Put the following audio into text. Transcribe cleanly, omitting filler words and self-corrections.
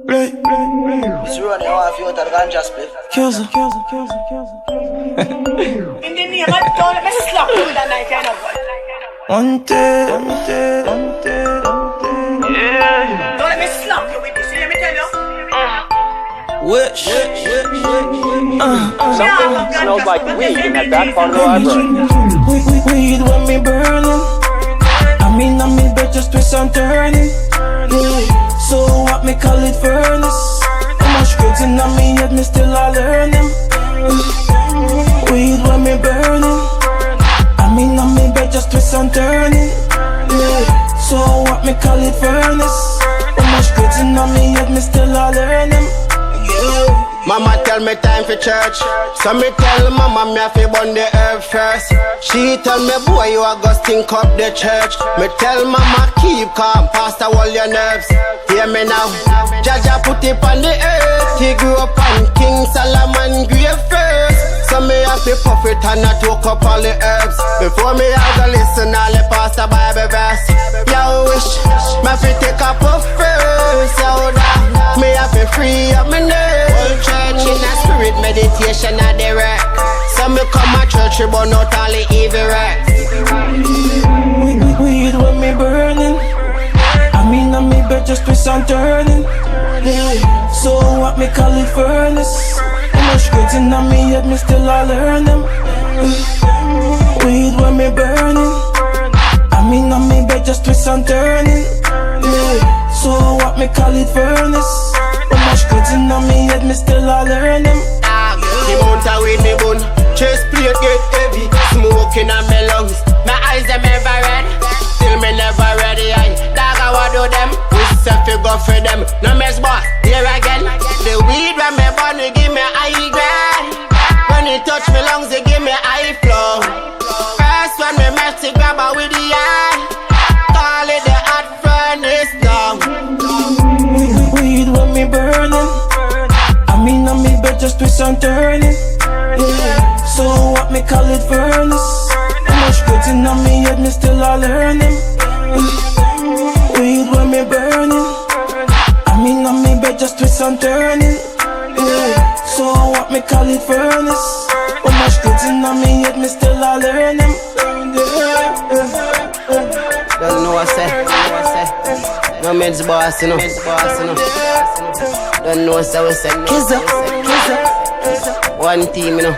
It's running off you out of the ganja split. Killser. In the name of don't let me slap you with a knife, you know. One day. Yeah. Don't let me slap you with this, let me tell you. Wish. Something smells like weed in that back part of the library. Weed when me burning. I mean, bed just twist and turning. Yeah. So what me call it furnace? How much goods in me yet me still a learning. Weed when me burning. I mean, bed just twist and turning. Yeah. So what me call it furnace? How much goods in me yet me still a learning. Yeah. Mama tell me time for church, so me tell mama me have to burn the herb first. She tell me boy you a go stink up the church. Me tell mama keep calm, pastor all your nerves. Hear me now, Jaja put it on the earth. He grew up on King Solomon grave first. So me have to puff it and not talk up all the herbs. Before me I go listen all the pastor Bible verse. Yo wish, me have to take a puff first. Yo that, me have to free up my nerves. Church in a spirit meditation at the rack. So me come a church we burn out all the evil racks. Weed when me burning. I mean me bed just twist and turning. Yeah. So what me call it furnace? How much goods in me yet me still a learning. Weed when me burning. I mean me bed just twist and turning. Yeah. So what me call it furnace? How much goods in me yet me still a learning. The amount of weed me bun, chest plate get heavy, smoking on my lungs. My eyes them ever red, still me never ready. Dog I want do them, we set to go for them. No mess boss, here again. The weed when me burn, it give me high grade. When it touch me lungs, it give me high flow. First when me mess to grab her with the eye, call it the hot furnace now. Weed when me burning. I mean me bed just twist and turning. Yeah. So what me call it furnace? How much goods in me yet me still a learning. Weed when me burning. I mean me bed just twist and turning. Yeah. So what me call it furnace? How much goods in me yet me still a learning. Don't know what I say. No meds boss, you know. Don't know what I say. Kizza. One team, you know.